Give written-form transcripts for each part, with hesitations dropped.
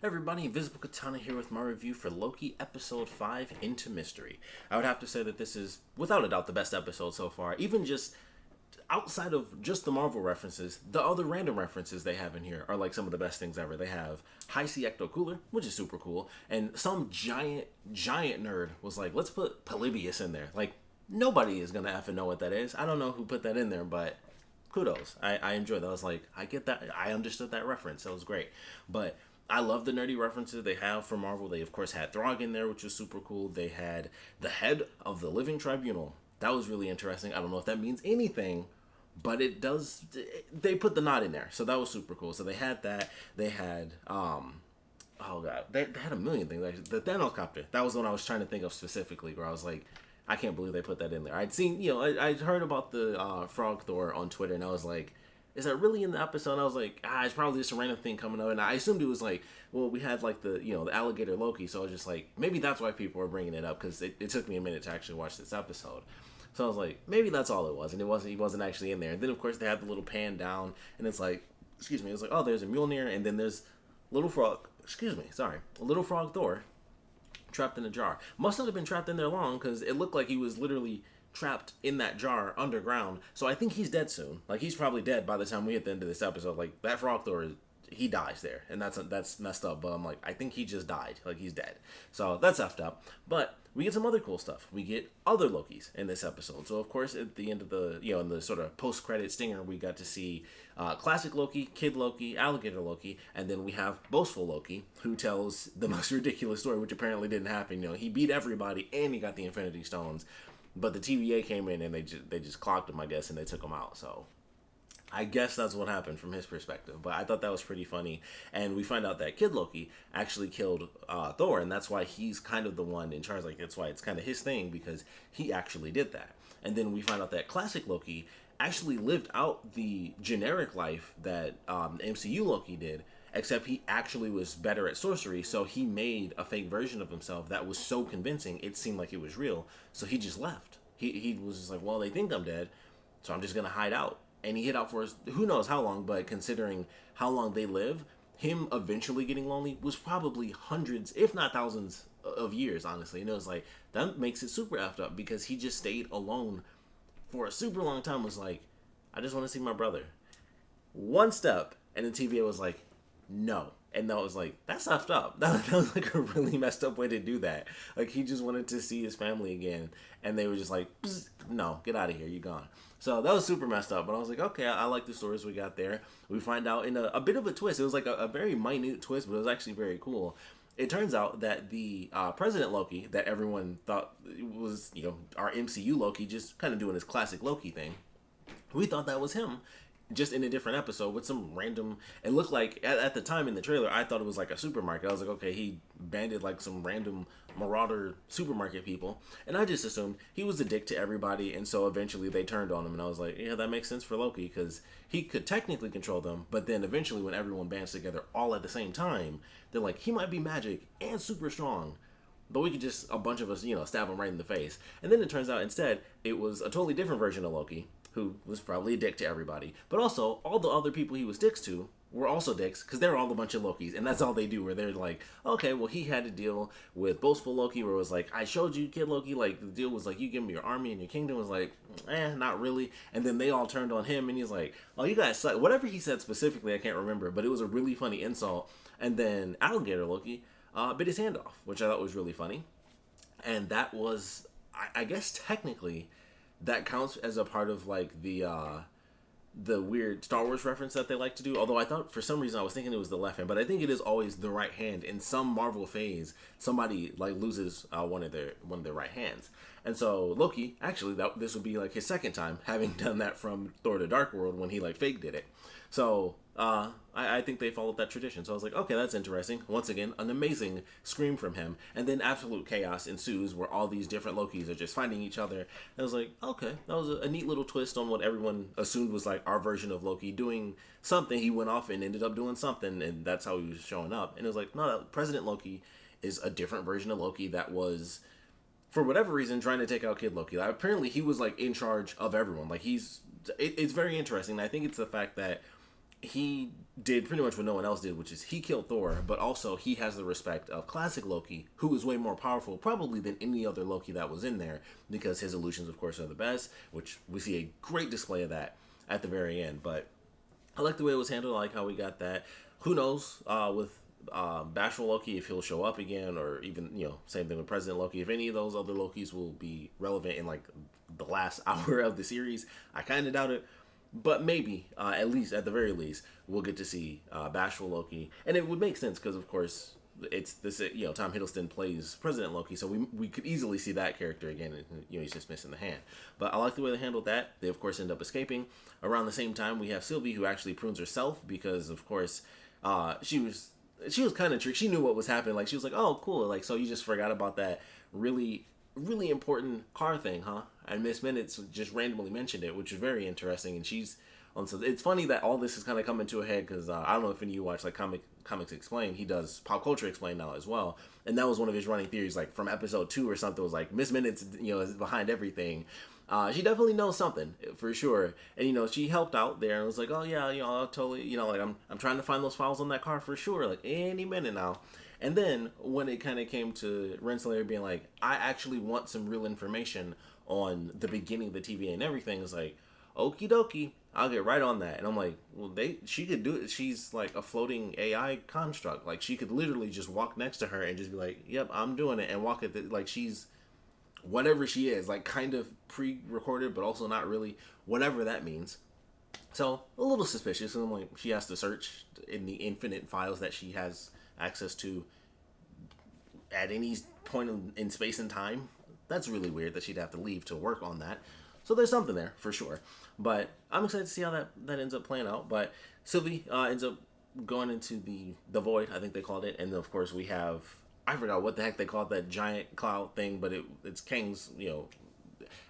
Hey everybody, Invisiblekatana here with my review for Loki Episode 5, Into Mystery. I would have to say that this is, without a doubt, the best episode so far. Even just outside of just the Marvel references, the other random references they have in here are like some of the best things ever. They have High Sea Ecto Cooler, which is super cool, and some giant nerd was like, let's put Polybius in there. Like, nobody is gonna effing know what that is. I don't know who put that in there, but kudos. I enjoyed that. I was like, I get that. I understood that reference. That was great. But I love the nerdy references they have from Marvel. They, of course, had Throg in there, which was super cool. They had the head of the Living Tribunal. That was really interesting. I don't know if that means anything, but it does. They put the nod in there. So that was super cool. So they had that. They had, oh god, they had a million things. Like the Thanos copter. That was the one I was trying to think of specifically, where I was like, I can't believe they put that in there. I'd seen, I'd heard about the Frog Thor on Twitter, and I was like, is that really in the episode? And I was like, it's probably just a random thing coming up. And I assumed it was like, well, we had like the alligator Loki. So I was just like, maybe that's why people were bringing it up, because it took me a minute to actually watch this episode. So I was like, maybe that's all it was. And he wasn't actually in there. And then, of course, they had the little pan down, and it's like, excuse me, it's like, oh, there's a Mjolnir, and then there's Little Frog, Little Frog Thor trapped in a jar. Must not have been trapped in there long, because it looked like he was literally trapped in that jar underground. So I think he's dead soon. Like, he's probably dead by the time we hit the end of this episode. Like, that Frog Thor, he dies there, and that's messed up. But I'm like, I think he just died. Like, he's dead. So that's effed up. But we get some other cool stuff. We get other Lokis in this episode. So of course, at the end of the in the sort of post-credit stinger, we got to see classic Loki, Kid Loki, Alligator Loki, and then we have boastful Loki, who tells the most ridiculous story, which apparently didn't happen. He beat everybody and he got the Infinity Stones. But the TVA came in and they just clocked him, I guess, and they took him out. So I guess that's what happened from his perspective. But I thought that was pretty funny. And we find out that Kid Loki actually killed Thor, and that's why he's kind of the one in charge. Like, that's why it's kind of his thing, because he actually did that. And then we find out that classic Loki actually lived out the generic life that MCU Loki did, except he actually was better at sorcery, so he made a fake version of himself that was so convincing it seemed like it was real. So he just left. He was just like, well, they think I'm dead, so I'm just gonna hide out. And he hid out for who knows how long, but considering how long they live, him eventually getting lonely was probably hundreds, if not thousands, of years, honestly. And it was like, that makes it super effed up, because he just stayed alone for a super long time. Was like, I just want to see my brother. One step, and the TVA was like, no. And that was like, that's effed up. That was like a really messed up way to do that. Like, he just wanted to see his family again, and they were just like, no, get out of here, you're gone. So that was super messed up. But I was like, okay, I like the stories we got there. We find out in a bit of a twist. It was like a very minute twist, but it was actually very cool. It turns out that the President Loki that everyone thought was, our MCU Loki, just kind of doing his classic Loki thing, we thought that was him, just in a different episode with some random. It looked like at the time in the trailer, I thought it was like a supermarket. I was like, okay, he banded like some random marauder supermarket people, and I just assumed he was a dick to everybody. And so eventually they turned on him, and I was like, yeah, that makes sense for Loki, because he could technically control them, but then eventually when everyone bands together all at the same time, they're like, he might be magic and super strong, but we could just, a bunch of us, stab him right in the face. And then it turns out instead it was a totally different version of Loki, who was probably a dick to everybody. But also, all the other people he was dicks to were also dicks, because they're all a bunch of Lokis, and that's all they do, where they're like, okay, well, he had to deal with boastful Loki, where it was like, I showed you, Kid Loki, like, the deal was like, you give me your army and your kingdom, was like, not really. And then they all turned on him, and he's like, oh, you guys suck. Whatever he said specifically, I can't remember, but it was a really funny insult. And then Alligator Loki bit his hand off, which I thought was really funny. And that was, I guess technically, that counts as a part of like the weird Star Wars reference that they like to do. Although I thought for some reason I was thinking it was the left hand, but I think it is always the right hand. In some Marvel phase, somebody like loses one of their right hands, and so Loki actually this would be like his second time having done that from Thor: The Dark World, when he like fake did it. So I think they followed that tradition. So I was like, okay, that's interesting. Once again, an amazing scream from him. And then absolute chaos ensues, where all these different Lokis are just finding each other. And I was like, okay, that was a neat little twist on what everyone assumed was like our version of Loki doing something. He went off and ended up doing something, and that's how he was showing up. And it was like, no, President Loki is a different version of Loki that was, for whatever reason, trying to take out Kid Loki. Like, apparently he was like in charge of everyone. Like, it's very interesting. I think it's the fact that he did pretty much what no one else did, which is he killed Thor, but also he has the respect of classic Loki, who is way more powerful probably than any other Loki that was in there, because his illusions, of course, are the best, which we see a great display of that at the very end. But I like the way it was handled. I like how we got that. Who knows with Bashful Loki if he'll show up again, or even, same thing with President Loki. If any of those other Lokis will be relevant in like the last hour of the series, I kind of doubt it. But maybe, at least, at the very least, we'll get to see Bashful Loki. And it would make sense because, of course, it's this, Tom Hiddleston plays President Loki, so we could easily see that character again, and, he's just missing the hand. But I like the way they handled that. They, of course, end up escaping. Around the same time, we have Sylvie, who actually prunes herself because, of course, she was kind of tricked. She knew what was happening. Like, she was like, oh, cool. Like, so you just forgot about that really important car thing, huh? And Miss Minutes just randomly mentioned it, which is very interesting. And she's on. So it's funny that all this is kind of coming to a head because I don't know if any of you watch like Comics Explained. He does Pop Culture Explained now as well, and that was one of his running theories. Like from episode 2 or something, was like Miss Minutes, is behind everything. She definitely knows something for sure, and she helped out there and was like, oh yeah, I'll totally, like I'm trying to find those files on that car for sure, like any minute now. And then when it kind of came to Renslayer being like, I actually want some real information on the beginning of the TVA and everything, it's like, okie dokie, I'll get right on that. And I'm like, well, she could do it. She's like a floating AI construct. Like she could literally just walk next to her and just be like, yep, I'm doing it, and walk at like she's whatever she is, like kind of pre-recorded, but also not really, whatever that means. So a little suspicious, and I'm like, she has to search in the infinite files that she has access to at any point in space and time. That's really weird that she'd have to leave to work on that. So there's something there for sure. But I'm excited to see how that ends up playing out. But Sylvie ends up going into the void, I think they called it. And of course we have, I forgot what the heck they called that giant cloud thing, but it's Kang's,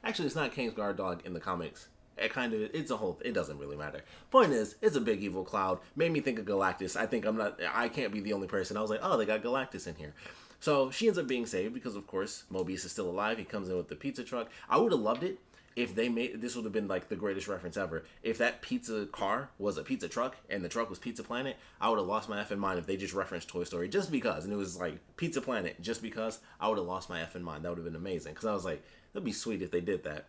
actually it's not Kang's guard dog in the comics. It's a whole, it doesn't really matter. Point is, it's a big evil cloud. Made me think of Galactus. I can't be the only person. I was like, oh, they got Galactus in here. So she ends up being saved because, of course, Mobius is still alive. He comes in with the pizza truck. I would have loved it if they made, this would have been like the greatest reference ever. If that pizza car was a pizza truck and the truck was Pizza Planet, I would have lost my effing mind if they just referenced Toy Story just because. And it was like Pizza Planet just because. I would have lost my effing mind. That would have been amazing. Because I was like, that'd be sweet if they did that.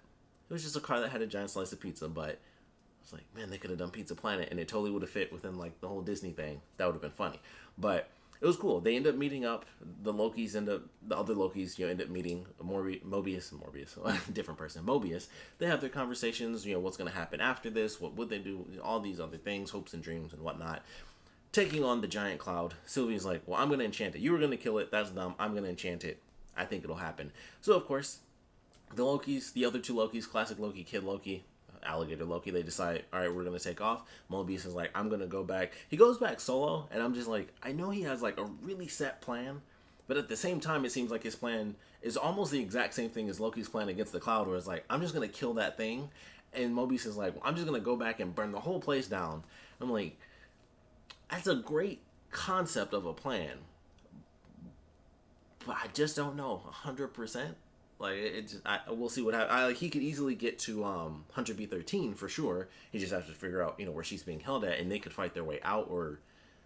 It was just a car that had a giant slice of pizza, but I was like, man, they could have done Pizza Planet, and it totally would have fit within like the whole Disney thing. That would have been funny. But it was cool. They end up meeting up. The other Lokis, end up meeting Mobius, different person, Mobius. They have their conversations. What's going to happen after this? What would they do? All these other things, hopes and dreams and whatnot. Taking on the giant cloud. Sylvie's like, well, I'm going to enchant it. You were going to kill it. That's dumb. I'm going to enchant it. I think it'll happen. So of course, the other two Lokis, classic Loki, Kid Loki, Alligator Loki, they decide, all right, we're going to take off. Mobius is like, I'm going to go back. He goes back solo, and I'm just like, I know he has like a really set plan, but at the same time, it seems like his plan is almost the exact same thing as Loki's plan against the Cloud, where it's like, I'm just going to kill that thing. And Mobius is like, well, I'm just going to go back and burn the whole place down. I'm like, that's a great concept of a plan, but I just don't know 100%. Like, we'll see what happens. He could easily get to Hunter B-13 for sure. He just has to figure out, where she's being held at, and they could fight their way out or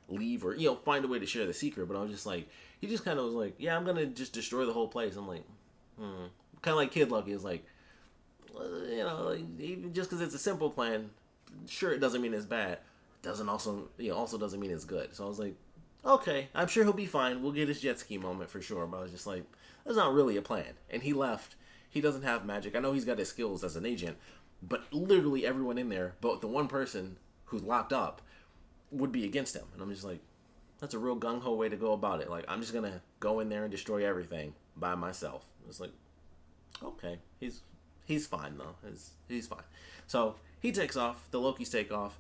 leave or, find a way to share the secret. But I was just like, he just kind of was like, yeah, I'm going to just destroy the whole place. I'm like, Kind of like Kid Loki is like, even just because it's a simple plan, sure, it doesn't mean it's bad. Doesn't also doesn't mean it's good. So I was like, okay, I'm sure he'll be fine. We'll get his jet ski moment for sure. But I was just like, that's not really a plan. And he left. He doesn't have magic. I know he's got his skills as an agent, but literally everyone in there, but the one person who's locked up, would be against him. And I'm just like, that's a real gung-ho way to go about it. Like, I'm just going to go in there and destroy everything by myself. It's like, okay, he's fine, though. He's fine. So he takes off. The Lokis take off.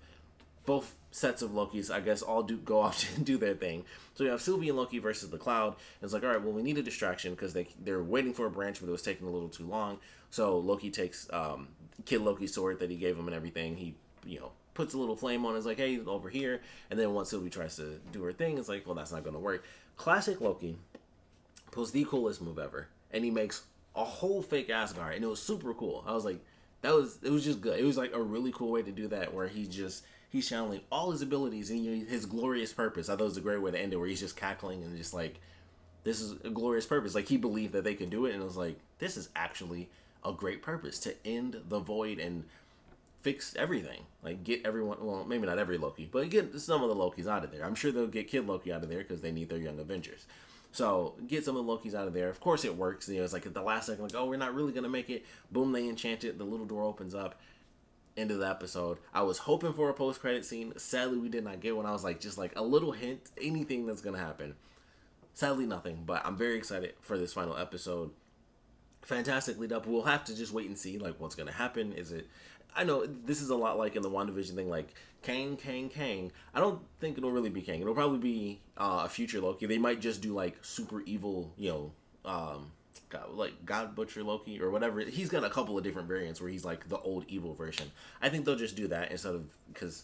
Both sets of Lokis, I guess, all go off and do their thing. So you have Sylvie and Loki versus the Cloud. And it's like, all right, well, we need a distraction because they're waiting for a branch, but it was taking a little too long. So Loki takes Kid Loki's sword that he gave him and everything. He, puts a little flame on it. It's like, hey, over here. And then once Sylvie tries to do her thing, it's like, well, that's not going to work. Classic Loki pulls the coolest move ever. And he makes a whole fake Asgard. And it was super cool. I was like, it was just good. It was like a really cool way to do that where he he's channeling all his abilities and his glorious purpose. I thought it was a great way to end it, where he's just cackling and just like, this is a glorious purpose. Like, he believed that they could do it, and it was like, this is actually a great purpose to end the void and fix everything. Like, get everyone, well, maybe not every Loki, but get some of the Lokis out of there. I'm sure they'll get Kid Loki out of there because they need their young Avengers. So get some of the Lokis out of there. Of course it works. It's like at the last second, like, oh, we're not really going to make it. Boom, they enchant it. The little door opens up. End of the episode. I was hoping for a post-credit scene. Sadly, we did not get one. I was like, just like a little hint, anything that's going to happen. Sadly, nothing. But I'm very excited for this final episode. Fantastically done. We'll have to just wait and see, like, what's going to happen. Is it... I know this is a lot like in the WandaVision thing, like Kang. I don't think it'll really be Kang. It'll probably be a future Loki. They might just do like super evil, like God Butcher Loki or whatever. He's got a couple of different variants where he's like the old evil version. I think they'll just do that instead of, because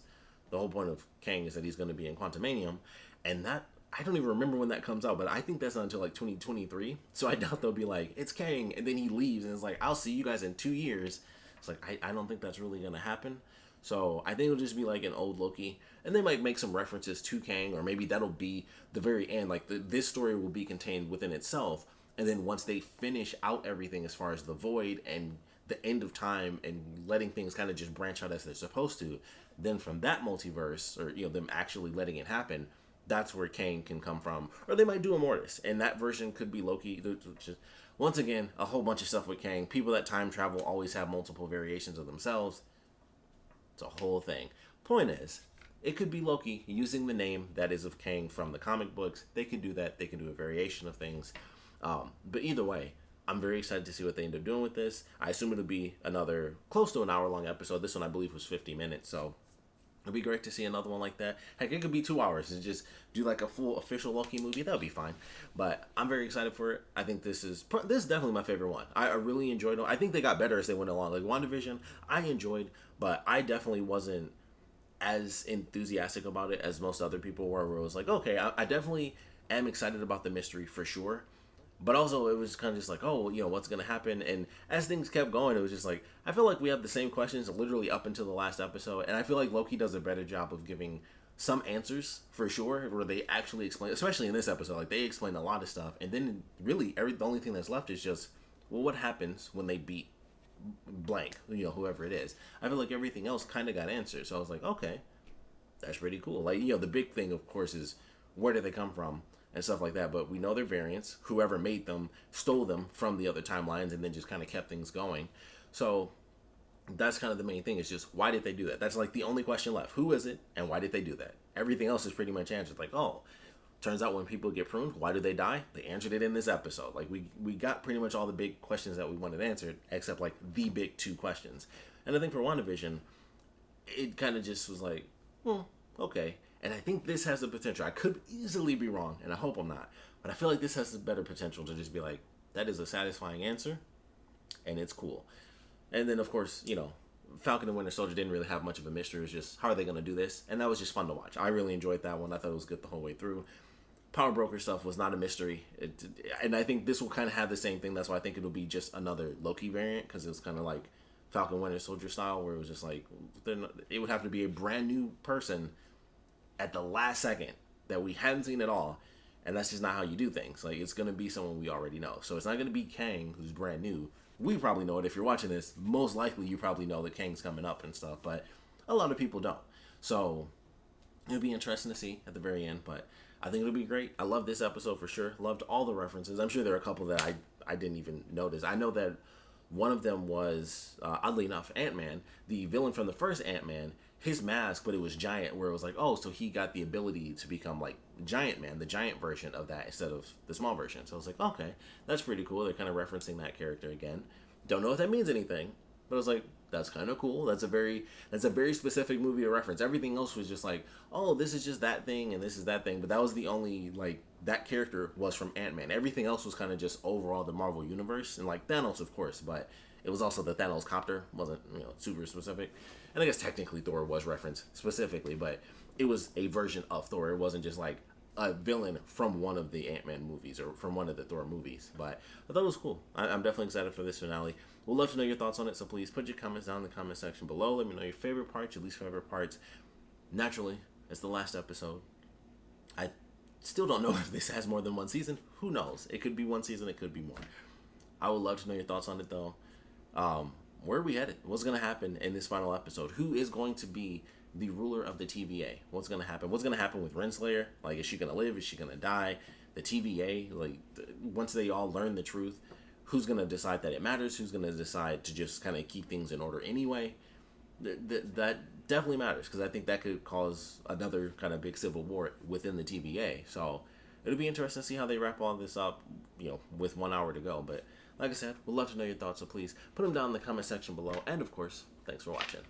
the whole point of Kang is that he's going to be in Quantumanium, and that, I don't even remember when that comes out, but I think that's not until like 2023. So I doubt they'll be like, it's Kang, and then he leaves and it's like, I'll see you guys in 2 years. It's like, I don't think that's really going to happen. So I think it'll just be like an old Loki. And they might make some references to Kang, or maybe that'll be the very end. Like, this story will be contained within itself. And then once they finish out everything as far as the void and the end of time and letting things kind of just branch out as they're supposed to, then from that multiverse, or, them actually letting it happen, that's where Kang can come from. Or they might do Immortus, and that version could be Loki. Once again, a whole bunch of stuff with Kang. People that time travel always have multiple variations of themselves. It's a whole thing. Point is, it could be Loki using the name that is of Kang from the comic books. They can do that. They can do a variation of things. But either way, I'm very excited to see what they end up doing with this. I assume it'll be another close to an hour-long episode. This one, I believe, was 50 minutes, so it'd be great to see another one like that. Heck, it could be 2 hours and just do like a full official Loki movie. That would be fine. But I'm very excited for it. I think this is definitely my favorite one. I really enjoyed it. I think they got better as they went along. Like WandaVision, I enjoyed, but I definitely wasn't as enthusiastic about it as most other people were, where it was like, okay, I definitely am excited about the mystery for sure. But also, it was kind of just like, oh, what's going to happen? And as things kept going, it was just like, I feel like we have the same questions literally up until the last episode. And I feel like Loki does a better job of giving some answers, for sure, where they actually explain, especially in this episode, like, they explain a lot of stuff. And then, really, the only thing that's left is just, well, what happens when they beat blank, whoever it is? I feel like everything else kind of got answered. So I was like, okay, that's pretty cool. Like, the big thing, of course, is where did they come from? And stuff like that, but we know their variants. Whoever made them stole them from the other timelines and then just kind of kept things going. So that's kind of the main thing, is just, why did they do that? That's like the only question left. Who is it and why did they do that? Everything else is pretty much answered. Like, oh, turns out when people get pruned, why do they die? They answered it in this episode. Like, we got pretty much all the big questions that we wanted answered, except like the big 2 questions. And I think for WandaVision, it kind of just was like, okay. And I think this has the potential. I could easily be wrong, and I hope I'm not. But I feel like this has the better potential to just be like, that is a satisfying answer, and it's cool. And then, of course, Falcon and Winter Soldier didn't really have much of a mystery. It was just, how are they going to do this? And that was just fun to watch. I really enjoyed that one. I thought it was good the whole way through. Power Broker stuff was not a mystery. And I think this will kind of have the same thing. That's why I think it'll be just another Loki variant, because it was kind of like Falcon Winter Soldier style, where it was just like, it would have to be a brand new person at the last second that we hadn't seen at all, and that's just not how you do things. Like, it's going to be someone we already know. So it's not going to be Kang, who's brand new. We probably know it. If you're watching this, most likely you probably know that Kang's coming up and stuff, but a lot of people don't. So it'll be interesting to see at the very end, but I think it'll be great. I love this episode for sure. Loved all the references. I'm sure there are a couple that I didn't even notice. I know that one of them was, oddly enough, Ant-Man, the villain from the first Ant-Man. His mask, but it was giant, where it was like, oh, so he got the ability to become like Giant Man, the giant version of that, instead of the small version. So I was like, okay, that's pretty cool. They're kind of referencing that character again. Don't know if that means anything, but I was like, that's kind of cool. That's a very specific movie to reference. Everything else was just like, oh, this is just that thing and this is that thing. But that was the only, like, that character was from Ant-Man. Everything else was kind of just overall the Marvel Universe, and like Thanos, of course, but it was also the Thanos copter. Wasn't, super specific. And I guess technically Thor was referenced specifically, but it was a version of Thor. It wasn't just like a villain from one of the Ant-Man movies or from one of the Thor movies. But I thought it was cool. I'm definitely excited for this finale. We'd love to know your thoughts on it, so please put your comments down in the comment section below. Let me know your favorite parts, your least favorite parts. Naturally, it's the last episode. I still don't know if this has more than one season. Who knows? It could be one season, it could be more. I would love to know your thoughts on it, though. Where are we headed? What's going to happen in this final episode? Who is going to be the ruler of the TVA? What's going to happen? What's going to happen with Renslayer? Like, is she going to live? Is she going to die? The TVA, like, once they all learn the truth, who's going to decide that it matters? Who's going to decide to just kind of keep things in order anyway? That definitely matters, because I think that could cause another kind of big civil war within the TVA. So it'll be interesting to see how they wrap all this up, with 1 hour to go. But like I said, we'd love to know your thoughts, so please put them down in the comment section below. And of course, thanks for watching.